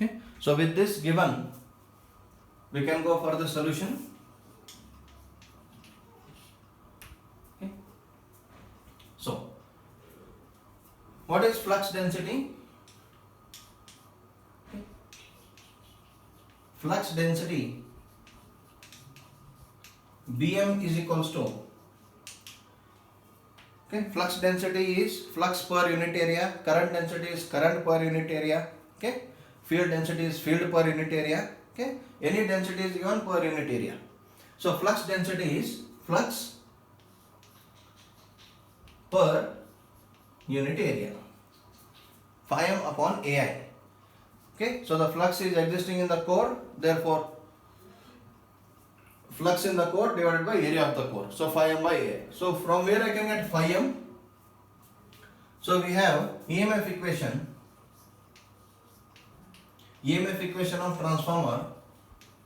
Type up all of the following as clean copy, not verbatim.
Okay, so with this given, we can go for the solution. Okay, so what is flux density? Okay. Flux density Bm is equals to, okay, flux density is flux per unit area, current density is current per unit area, okay, field density is field per unit area, okay, any density is given per unit area. So flux density is flux per unit area, phi m upon Ai. Okay, so the flux is existing in the core, therefore flux in the core divided by area of the core. So phi m by A. So from where I can get phi m? So we have EMF equation. EMF equation of transformer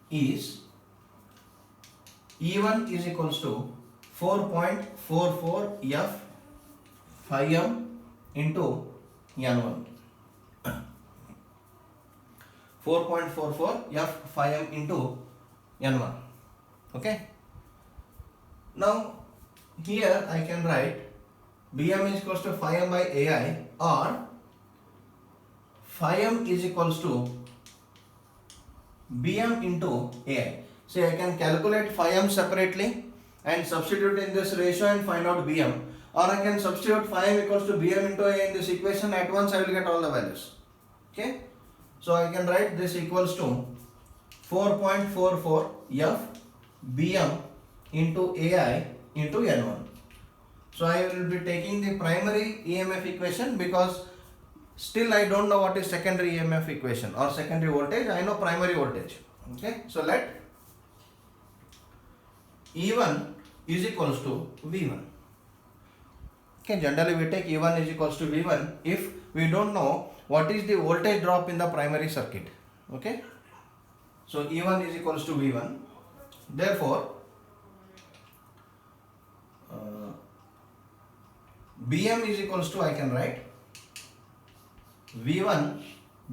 is E1 is equals to 4.44 F phi m into N1. 4.44 F phi m into N1. Okay. Now here I can write Bm is equals to phi m by Ai, or phi m is equals to Bm into Ai. See, I can calculate phi m separately and substitute in this ratio and find out Bm, or I can substitute phi m equals to Bm into A in this equation. At once I will get all the values. Okay. So I can write this equals to 4.44 F Bm into Ai into N1. So I will be taking the primary EMF equation because still I don't know what is secondary EMF equation or secondary voltage. I know primary voltage. Okay. So let E1 is equals to V1. Okay. Generally we take E1 is equals to V1 if we don't know what is the voltage drop in the primary circuit. Okay. So E1 is equals to V1. Therefore, Bm is equals to, I can write V1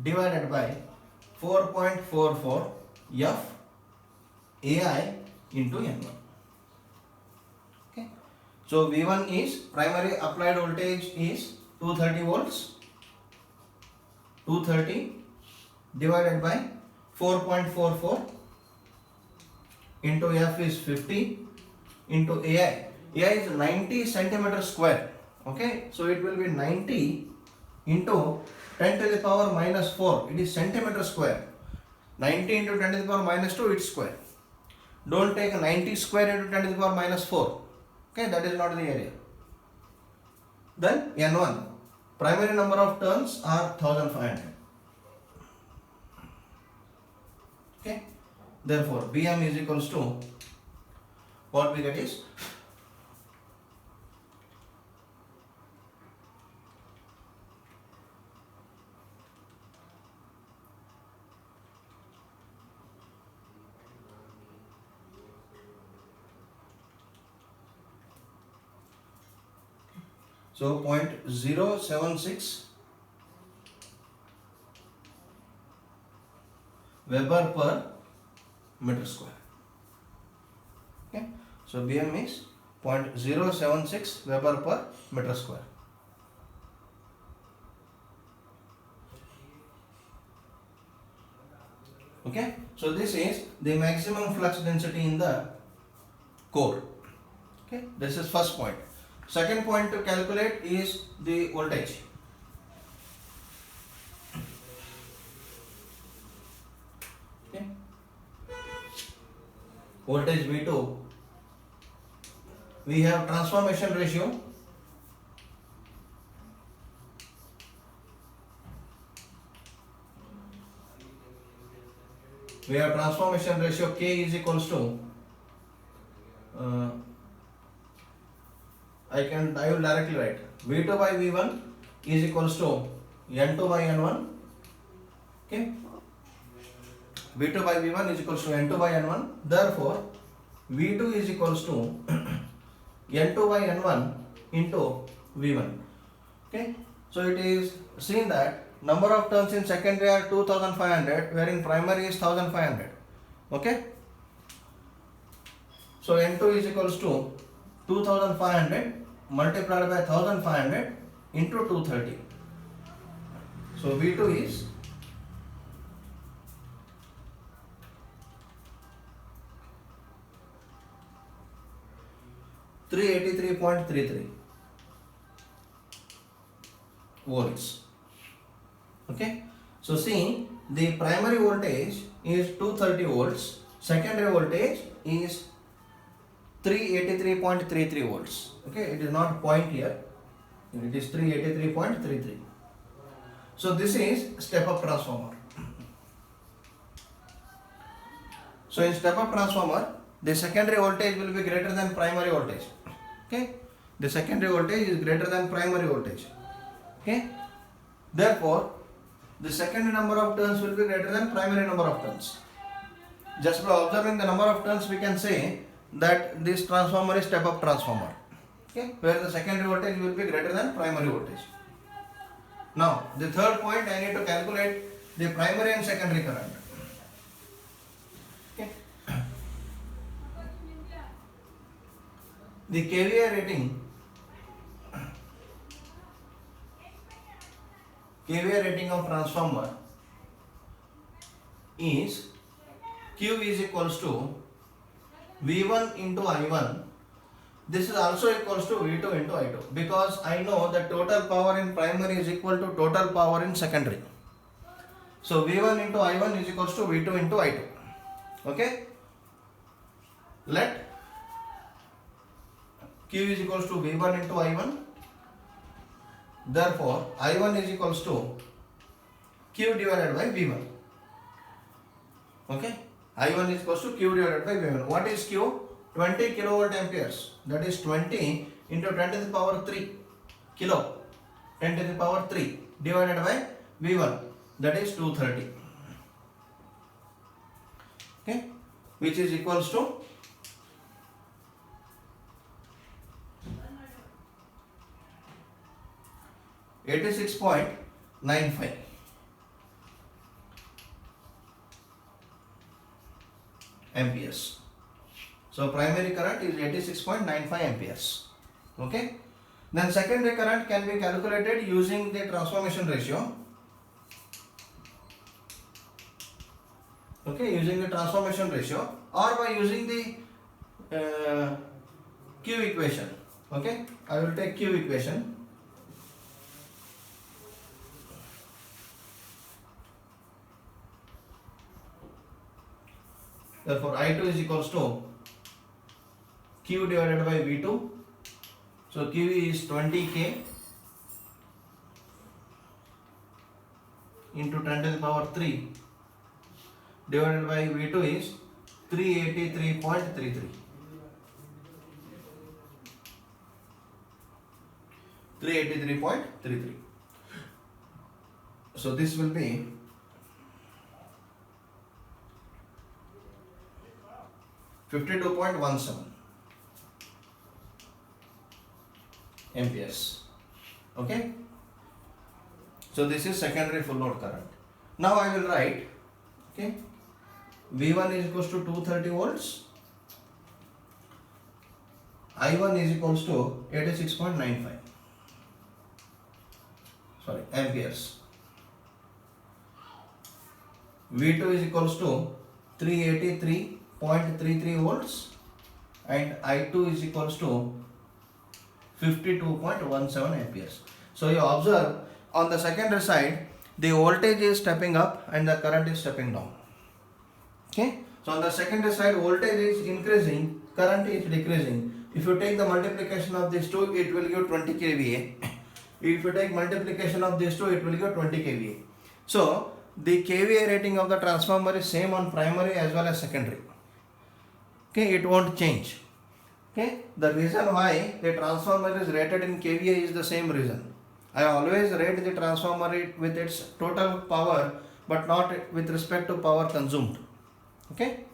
divided by 4.44 F Ai into N1. Okay. So V1 is primary applied voltage is 230 volts. 230 divided by 4.44 into F is 50 into Ai. Ai is 90 centimeter square. Okay, so it will be 90 into 10 to the power minus 4. It is centimeter square. 90 into 10 to the power minus 2, it's square. Don't take 90 square into 10 to the power minus 4. Okay, that is not the area. Then N1. Primary number of turns are 1500. Okay, therefore Bm is equals to, what we get is 0.076 Weber per meter square. Okay, so Bm is 0.076 Weber per meter square. Okay, so this is the maximum flux density in the core. Okay, this is first point. Second point to calculate is the voltage. Okay, voltage V2. We have transformation ratio. We have transformation ratio K is equals to I will directly write V2 by V1 is equals to N2 by N1. Okay, V2 by V1 is equals to N2 by N1. Therefore, V2 is equals to N2 by N1 into V1. Okay, so it is seen that number of turns in secondary are 2500, where in primary is 1500. Okay. So N2 is equals to 2500 multiplied by 1500 into 230. So V2 is 383.33 volts. Okay. So see, the primary voltage is 230 volts, secondary voltage is 383.33 volts. Okay, it is not point here, it is 383.33. So this is step up transformer. So in step up transformer, the secondary voltage will be greater than primary voltage. Okay, the secondary voltage is greater than primary voltage. Okay, therefore the secondary number of turns will be greater than primary number of turns. Just by observing the number of turns, we can say that this transformer is step up transformer. Okay, where the secondary voltage will be greater than primary voltage. Now the third point, I need to calculate the primary and secondary current. Okay. The KVA rating of transformer is Q is equals to V1 into I1. This is also equals to V2 into I2, because I know the total power in primary is equal to total power in secondary. So V1 into I1 is equals to V2 into I2. Okay. Let Q is equals to V1 into I1. Therefore, I1 is equals to Q divided by V1. Okay. I1 is equals to Q divided by V1. What is Q? 20 kilovolt amperes. That is 20 into 10 to the power 3 kilo, 10 to the power 3 divided by V1. That is 230. Okay. Which is equals to 86.95 amperes. So primary current is 86.95 amperes. Okay. Then secondary current can be calculated using the transformation ratio. Okay, using the transformation ratio, or by using the Q equation. Okay, I will take Q equation. Therefore, I2 is equals to Q divided by V2. So Q is 20K into 10 to the power 3 divided by V2 is 383.33. 383.33. So this will be 52.17 amperes. Okay. So this is secondary full load current. Now I will write, okay, V1 is equals to 230 volts, I1 is equals to 86.95 amperes, V2 is equals to 383.33 volts, and I2 is equals to 52.17 amperes. So you observe on the secondary side, the voltage is stepping up and the current is stepping down. Okay. So on the secondary side, voltage is increasing, current is decreasing. If you take the multiplication of these two, it will give 20 kVA. If you take multiplication of these two, it will give 20 kVA. So the kVA rating of the transformer is same on primary as well as secondary. Okay, it won't change. Okay, the reason why the transformer is rated in kVA is the same reason. I always rate the transformer with its total power, but not with respect to power consumed. Okay.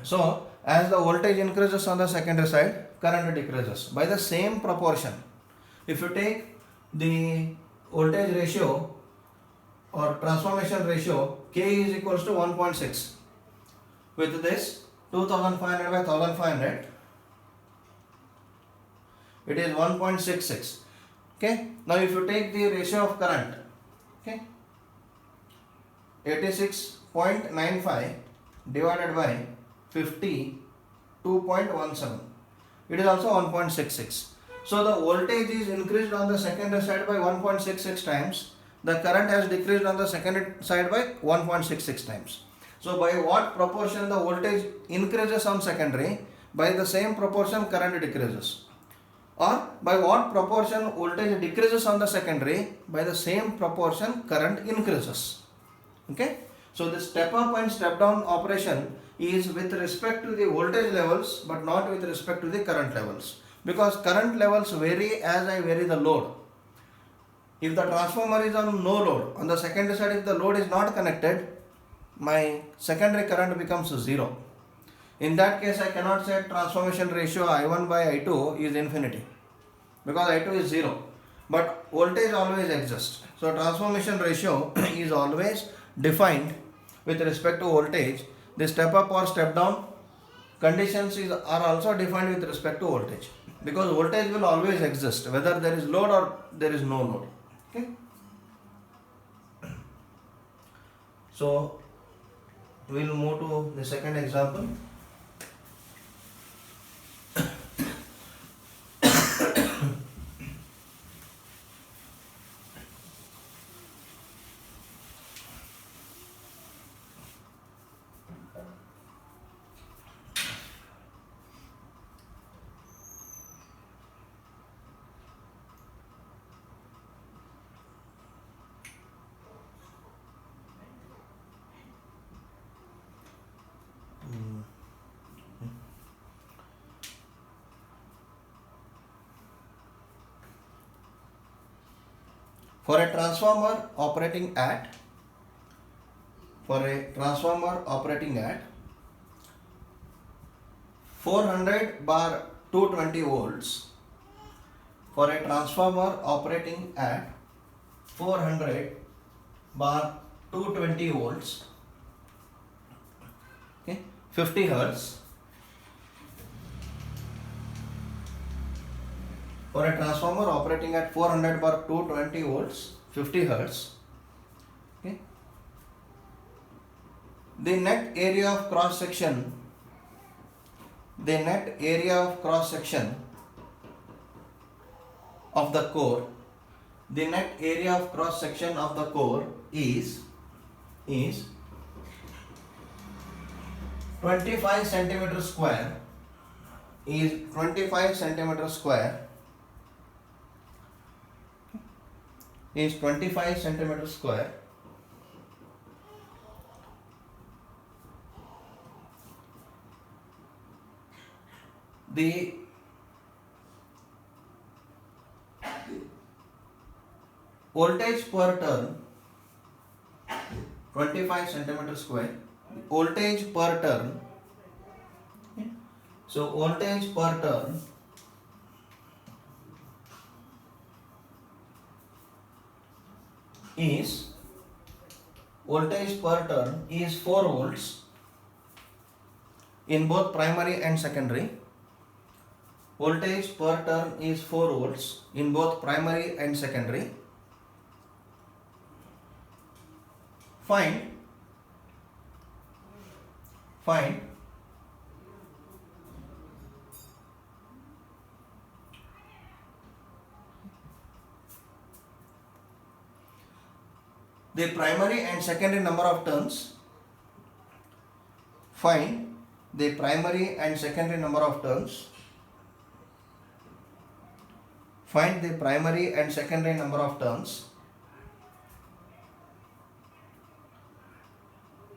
So as the voltage increases on the secondary side, current decreases by the same proportion. If you take the voltage ratio or transformation ratio K is equals to 1.6. With this 2500 by 1500, it is 1.66. Okay. Now if you take the ratio of current, okay, 86.95 divided by 52.17, it is also 1.66. So the voltage is increased on the secondary side by 1.66 times. The current has decreased on the secondary side by 1.66 times. So by what proportion the voltage increases on secondary, by the same proportion current decreases. Or by what proportion voltage decreases on the secondary, by the same proportion current increases. Okay. So the step up and step down operation is with respect to the voltage levels but not with respect to the current levels, because current levels vary as I vary the load. If the transformer is on no load, on the secondary side if the load is not connected, my secondary current becomes 0. In that case I cannot say transformation ratio I1 by I2 is infinity, because I2 is 0, but voltage always exists. So transformation ratio is always defined with respect to voltage. The step up or step down conditions are also defined with respect to voltage, because voltage will always exist whether there is load or there is no load. Okay. So we will move to the second example. For a transformer operating at 400 bar 220 volts, for a transformer operating at 400 bar 220 volts, okay, 50 hertz. For a transformer operating at 400 bar 220 volts, 50 hertz, okay, the net area of cross section of the core, is 25 centimeter square, The voltage per turn, 25 centimeter square, voltage per turn. So voltage per turn is 4 volts in both primary and secondary. Voltage per turn is 4 volts in both primary and secondary. Find the primary and secondary number of turns. Find the primary and secondary number of turns. Find the primary and secondary number of turns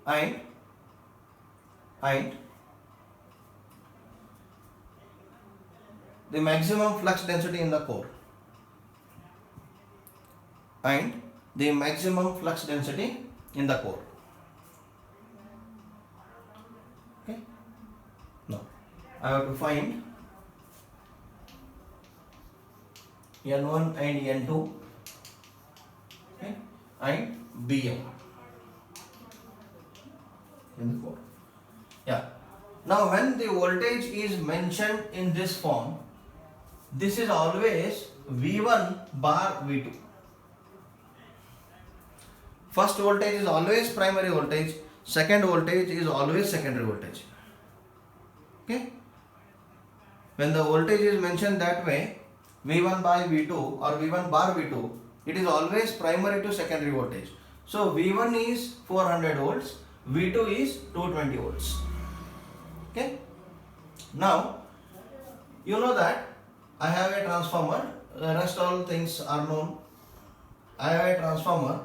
and the maximum flux density in the core. Okay. Now I have to find N1 and N2. and Bm. Yeah. Now when the voltage is mentioned in this form, this is always V1 bar V2. First voltage is always primary voltage, second voltage is always secondary voltage. Okay? When the voltage is mentioned that way, V1 by V2 or V1 bar V2, it is always primary to secondary voltage. So V1 is 400 volts, V2 is 220 volts. Okay? Now, you know that I have a transformer, the rest all things are known. I have a transformer.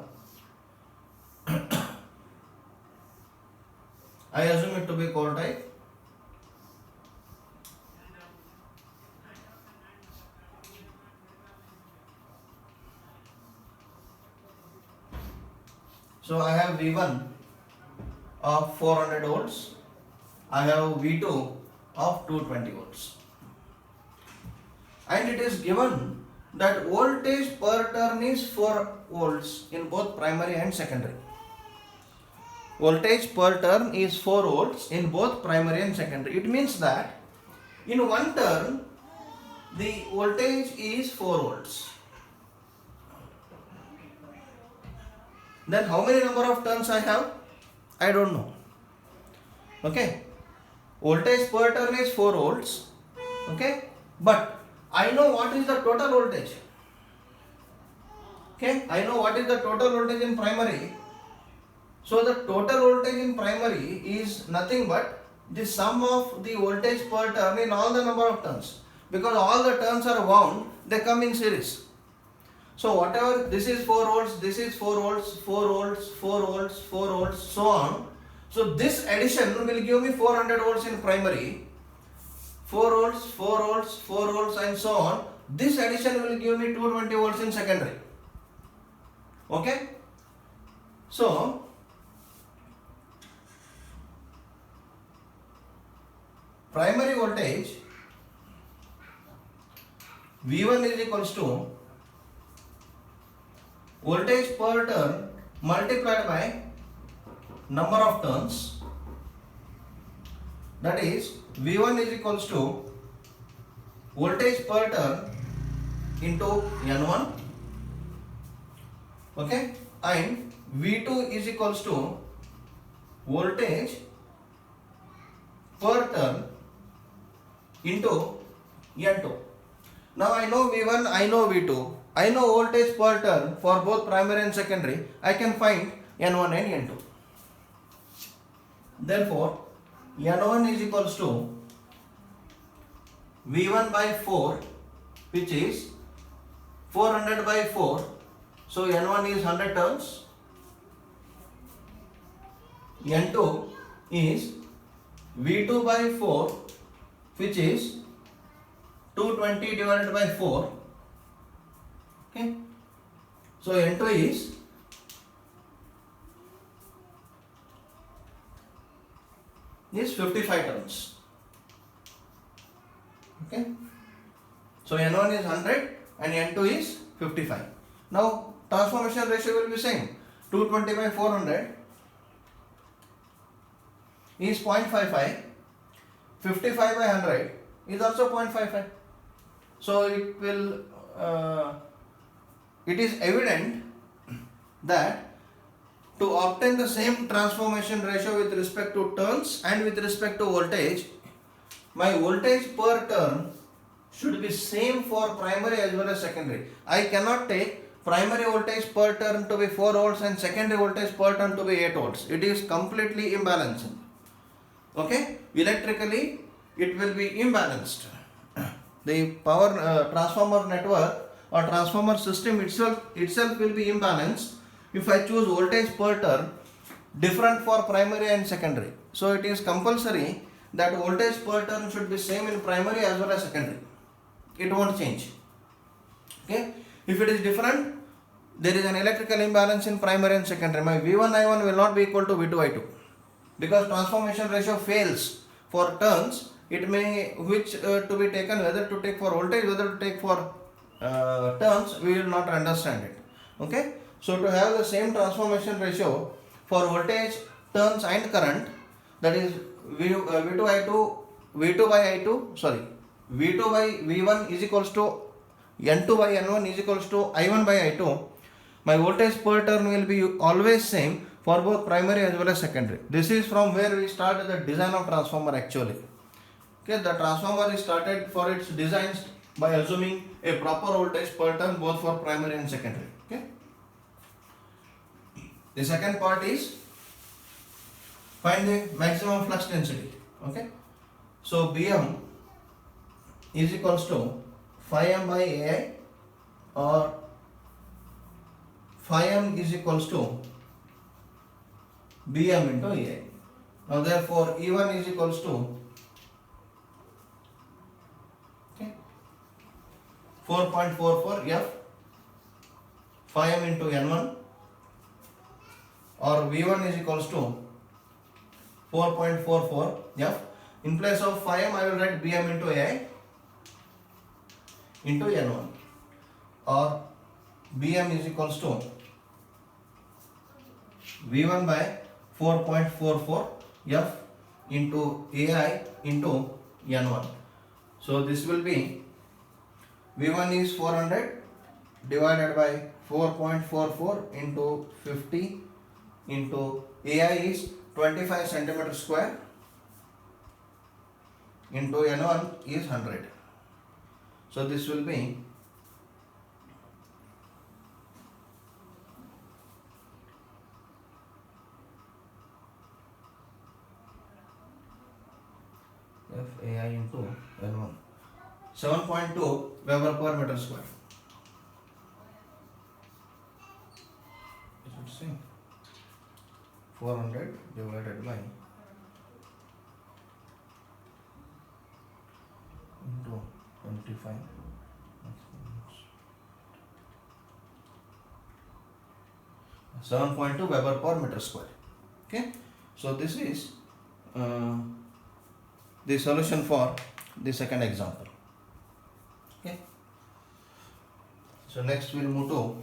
I assume it to be core type. So I have V1 of 400 volts. I have V2 of 220 volts. And it is given that voltage per turn is 4 volts in both primary and secondary. Voltage per turn is 4 volts in both primary and secondary. It means that in one turn the voltage is 4 volts. Then how many number of turns I have? I don't know. Okay. Voltage per turn is 4 volts. Okay. But I know what is the total voltage. Okay. I know what is the total voltage in primary. So the total voltage in primary is nothing but the sum of the voltage per turn in all the number of turns. Because all the turns are wound, they come in series. So whatever, this is 4 volts, this is 4 volts, 4 volts, 4 volts, 4 volts, so on. So this addition will give me 400 volts in primary, 4 volts, 4 volts, 4 volts and so on. This addition will give me 220 volts in secondary. Okay? So, primary voltage V1 is equals to voltage per turn multiplied by number of turns, that is V1 is equals to voltage per turn into N1, okay, and V2 is equals to voltage per turn into N2. Now I know V1, I know V2, I know voltage per turn for both primary and secondary. I can find N1 and N2. Therefore, N1 is equals to V1 by 4, which is 400 by 4. So N1 is 100 turns. N2 is V2 by 4, which is 220 divided by 4. Okay. So N2 is 55 turns. Okay. So N1 is 100 and N2 is 55. Now transformation ratio will be same. 220 by 400 is 0.55. 55 by 100 is also 0.55. So it is evident that to obtain the same transformation ratio with respect to turns and with respect to voltage, my voltage per turn should be same for primary as well as secondary. I cannot take primary voltage per turn to be 4 volts and secondary voltage per turn to be 8 volts. It is completely imbalanced. Okay? Electrically, it will be imbalanced. The power transformer network or transformer system itself will be imbalanced if I choose voltage per turn different for primary and secondary. So it is compulsory that voltage per turn should be same in primary as well as secondary. It won't change. Okay? If it is different, there is an electrical imbalance in primary and secondary. My V1 I1 will not be equal to V2 I2 because transformation ratio fails for turns. It may which to be taken, whether to take for voltage, whether to take for turns, we will not understand it. Okay? So to have the same transformation ratio for voltage, turns and current, that is V2 I2 V2 by I2 sorry V2 by V1 is equals to N2 by N1 is equals to I1 by I2. My voltage per turn will be always same for both primary as well as secondary. This is from where we start the design of transformer actually. Okay, the transformer is started for its designs by assuming a proper voltage per turn both for primary and secondary. Okay. The second part is find the maximum flux density. Okay. So Bm is equals to phi m by Ai, or phi m is equals to Bm into Ai. Now therefore E1 is equals to 4.44 F phi m into N1, or V1 is equals to 4.44 F. In place of phi m I will write Bm into Ai into N1, or Bm is equals to V1 by 4.44 F into Ai into N1. So this will be V1 is 400 divided by 4.44 into 50 into Ai is 25 centimeter square into N1 is 100. So this will be FAI into N1 7.2 Weber per meter square. You should see 400 divided by into 25 7.2 Weber per meter square. Okay, so this is the solution for the second example. Okay, so next we'll move to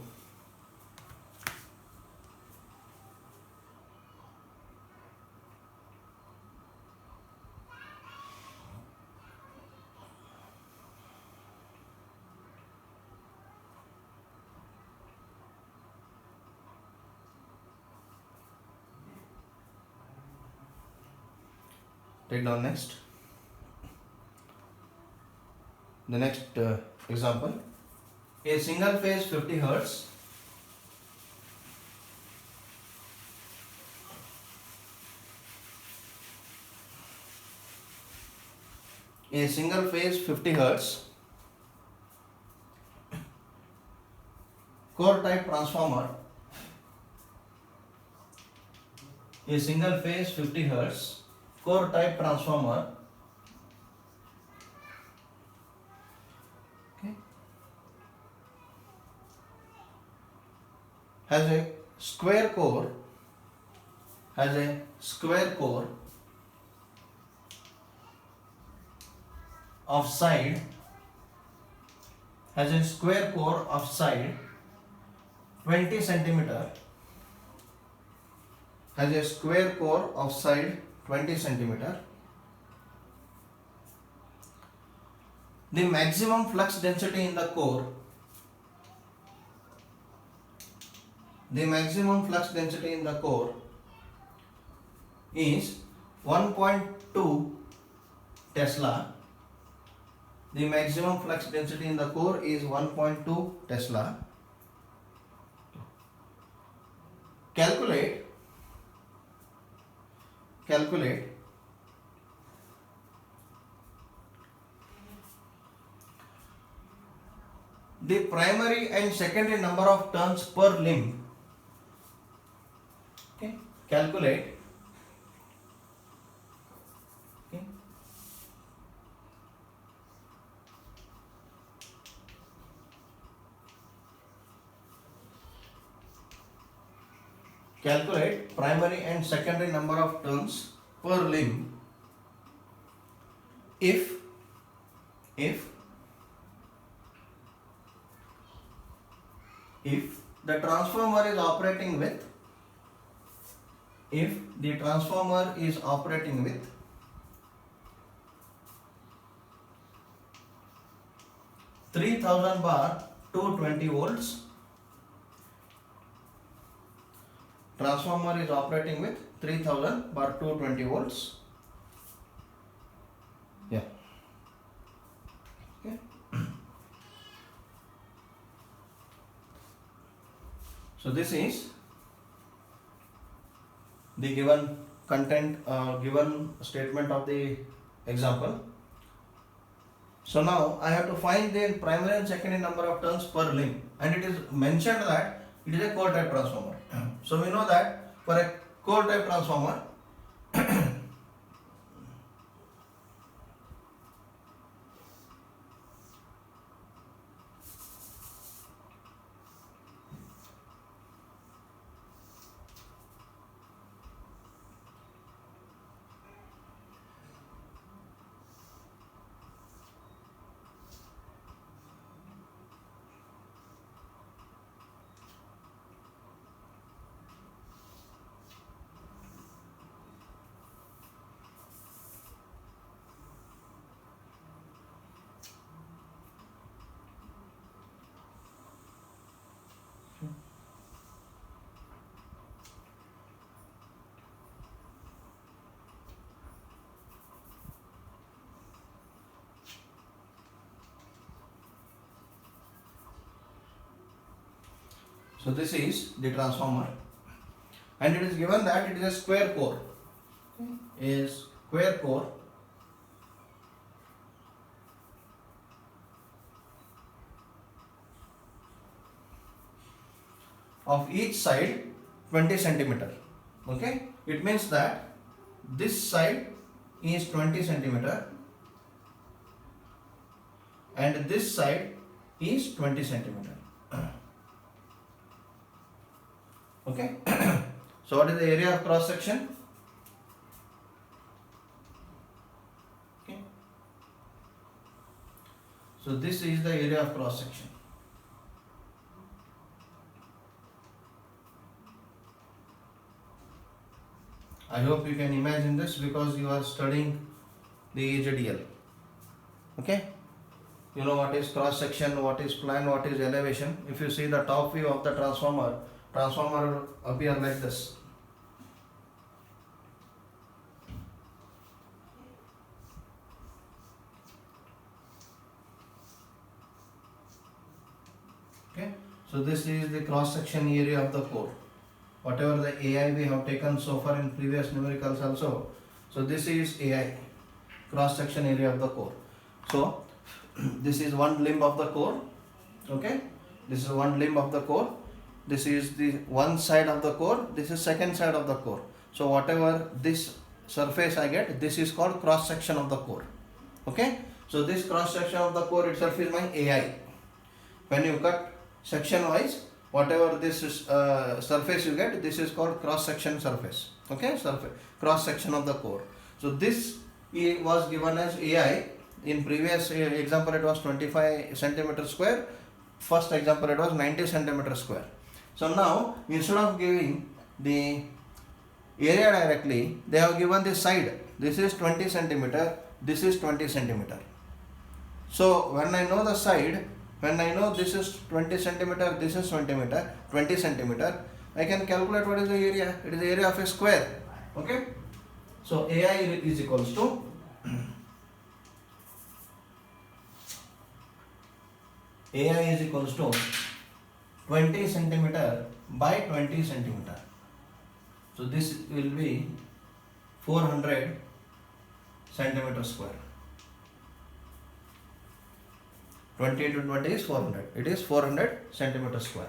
take down next. The next example, a single phase 50 Hertz a single phase 50 Hertz core type transformer, a single phase 50 Hertz core type transformer has a square core of side 20 centimeter, has a square core of side 20 centimeter. The maximum flux density in the core is 1.2 Tesla. The maximum flux density in the core is 1.2 Tesla. Calculate the primary and secondary number of turns per limb. Okay, calculate primary and secondary number of turns per limb if the transformer is operating with, if the transformer is operating with 3000 bar 220 volts, transformer is operating with 3000 bar 220 volts. Yeah. Okay. So this is the given content, given statement of the example. So now I have to find the primary and secondary number of turns per limb, and it is mentioned that it is a core type transformer. So we know that for a core type transformer, so this is the transformer, and it is given that it is a square core, is square core of each side 20 centimeter. Okay, it means that this side is 20 centimeter and this side is 20 centimeter. Okay. So what is the area of cross section? Okay. So this is the area of cross section. I hope you can imagine this because you are studying the HDL. Okay. You know what is cross section, what is plan, what is elevation. If you see the top view of the transformer will appear like this. Okay, so this is the cross section area of the core. Whatever the AI we have taken so far in previous numericals also. So this is AI, cross section area of the core. So this is one limb of the core. Okay, this is one limb of the core. This is the one side of the core, this is second side of the core. So whatever this surface I get, this is called cross section of the core. Okay, so this cross section of the core itself is my AI. When you cut section wise, whatever this is, surface you get, this is called cross section surface. Okay, surface, cross section of the core. So this was given as AI. In previous example it was 25 centimeter square, first example it was 90 centimeter square. So now instead of giving the area directly, they have given the side. This is 20 centimeter, this is 20 centimeter. So when I know the side, when I know this is 20 centimeter, this is 20 centimeter, I can calculate what is the area. It is the area of a square. Okay. So AI is equals to AI is equals to 20 centimeter by 20 centimeter. So this will be 400 centimeter square. 20 into 20 is 400. It is 400 centimeter square.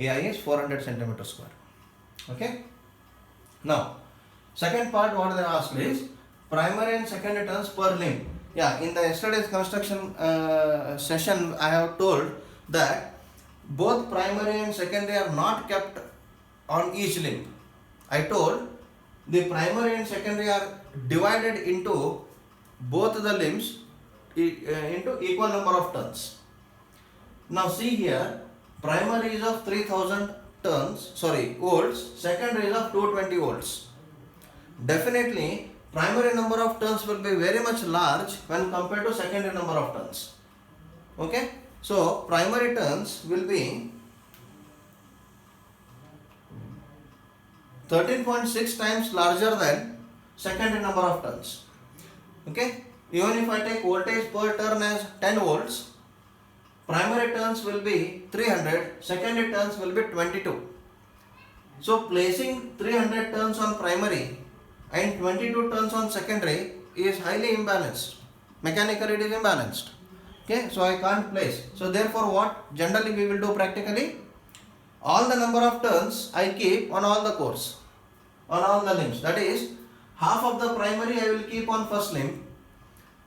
AI is 400 centimeter square. Okay. Now, second part what they asked is primary and secondary turns per limb. Yeah, in the yesterday's construction session, I have told that both primary and secondary are not kept on each limb. I told the primary and secondary are divided into both the limbs into equal number of turns. Now see here, primary is of 3000 volts, secondary is of 220 volts. Definitely primary number of turns will be very much large when compared to secondary number of turns. Okay, so primary turns will be 13.6 times larger than secondary number of turns. Okay, even if I take voltage per turn as 10 volts, primary turns will be 300, secondary turns will be 22. So placing 300 turns on primary and 22 turns on secondary is highly imbalanced. Mechanically it is imbalanced. Okay, so I can't place. So therefore what generally we will do practically? All the number of turns I keep on all the cores, on all the limbs. That is, half of the primary I will keep on first limb,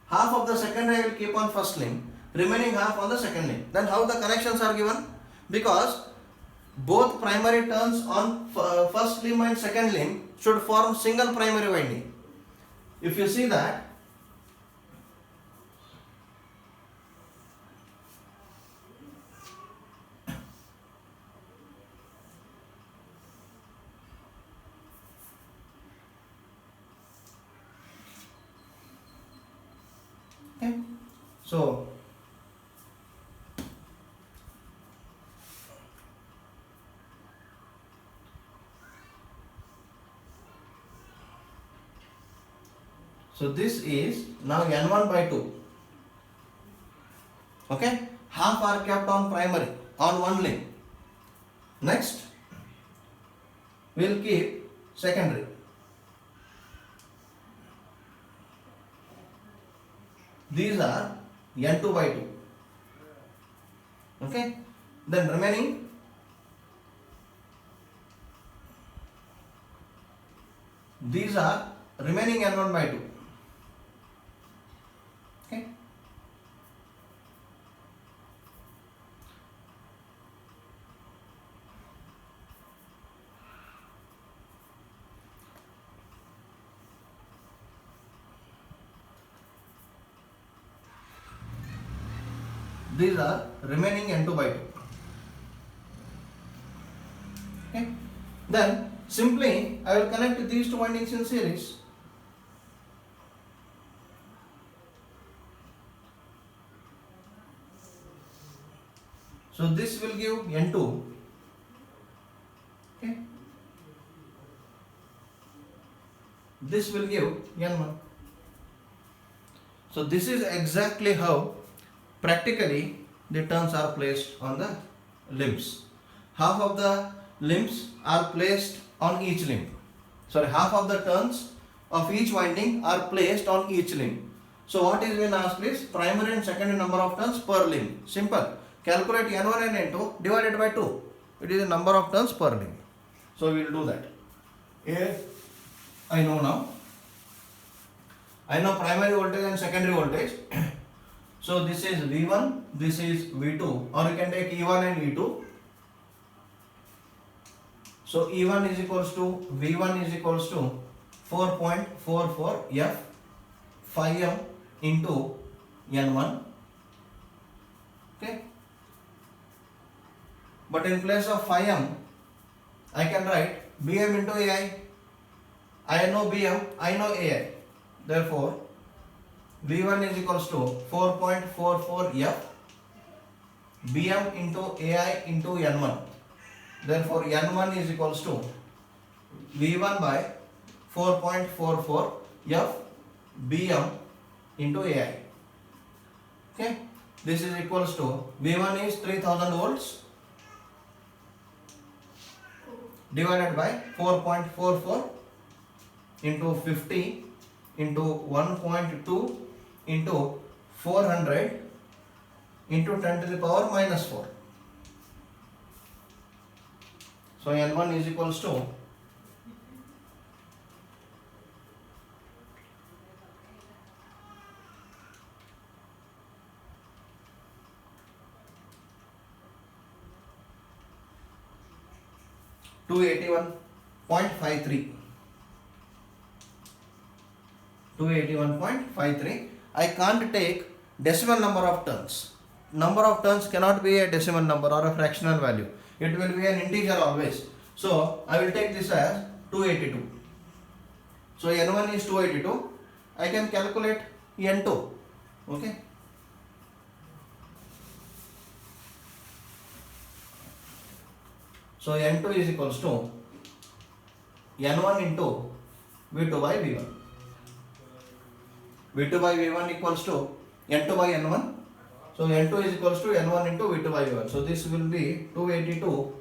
half of the secondary I will keep on first limb, remaining half on the second limb. Then how the connections are given? Because both primary turns on first limb and second limb should form single primary winding. If you see that, okay, so this is now N1 by 2. Okay, half are kept on primary on one limb. Next, we will keep secondary. These are N2 by 2. Okay, then remaining these are remaining N1 by 2. Okay, these are remaining N2 by 2. Okay, then simply I will connect these two windings in series. So this will give N2. Okay, this will give N1. So this is exactly how practically the turns are placed on the limbs. Half of the limbs are placed on each limb. Sorry, half of the turns of each winding are placed on each limb. So what is being asked is primary and secondary number of turns per limb. Simple. Calculate N1 and N2 divided by 2. It is the number of turns per limb. So we will do that. Here I know now. I know primary voltage and secondary voltage. So this is V1, this is V2, or you can take E1 and E2. So E1 is equals to V1 is equals to 4.44 F phi m into N1. Okay. But in place of phi m, I can write Bm into Ai. I know Bm, I know Ai. Therefore, V1 is equals to 4.44 F Bm into Ai into N1. Therefore, N1 is equals to V1 by 4.44 F Bm into Ai. Okay, this is equals to V1 is 3000 volts divided by 4.44 into 50 into 1.2 into 400 into 10 to the power minus 4. So N1 is equals to 281.53. 281.53. I can't take decimal number of turns. number of turns cannot be a decimal number or a fractional value. It will be an integer always. So I will take this as 282. So N1 is 282. I can calculate N2. Okay. So N2 is equals to N1 into V2 by V1. V2 by V1 equals to N2 by N1. So N2 is equals to N1 into V2 by V1. So this will be 282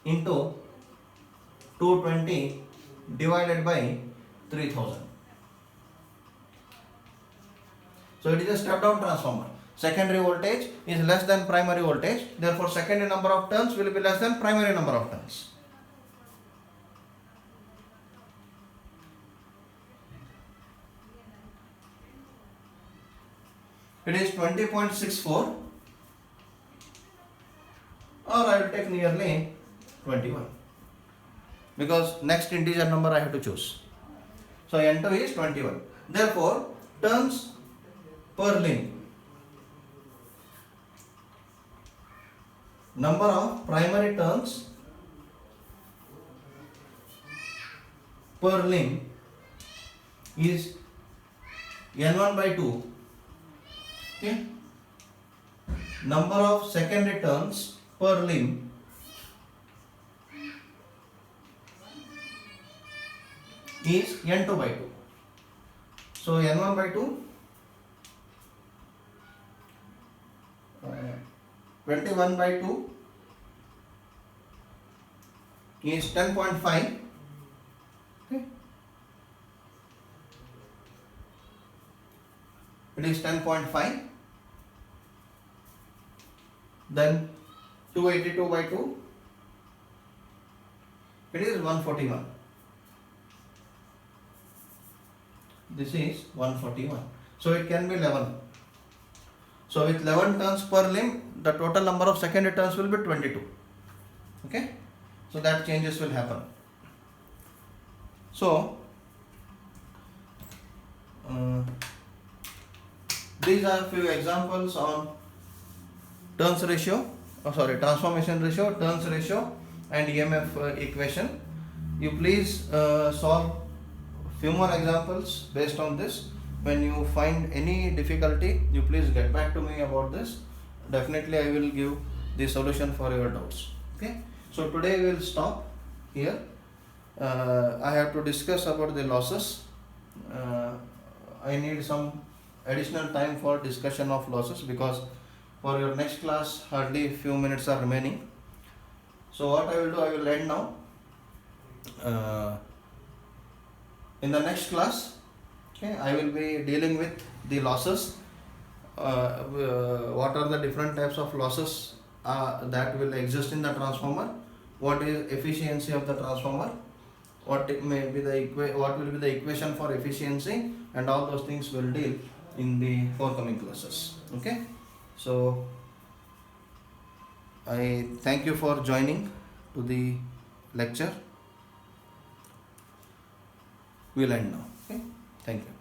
into 220 divided by 3000. So it is a step down transformer. Secondary voltage is less than primary voltage. Therefore secondary number of turns will be less than primary number of turns. It is 20.64, or I will take nearly 21, because next integer number I have to choose. So N2 is 21. Therefore turns per link, number of primary turns per link is N1 by 2. Okay. Number of secondary turns per limb is N2 by 2. So N1 by 2, 21 by 2 is 10.5. Okay. It is 10.5. Then 282 by 2, it is 141. This is 141. So it can be 11. So with 11 turns per limb, the total number of secondary turns will be 22. Okay. So that changes will happen. So these are few examples on transformation ratio, turns ratio and EMF equation. You please solve few more examples based on this. When you find any difficulty, you please get back to me about this. Definitely I will give the solution for your doubts. Okay. So today we will stop here. I have to discuss about the losses. I need some additional time for discussion of losses, because for your next class hardly few minutes are remaining. So what I will do, I will end now. In the next class, okay, I will be dealing with the losses. What are the different types of losses that will exist in the transformer? What is efficiency of the transformer? What will be the equation for efficiency, and all those things will deal in the forthcoming classes. Okay. So I thank you for joining to the lecture. We'll end now. Okay. Thank you.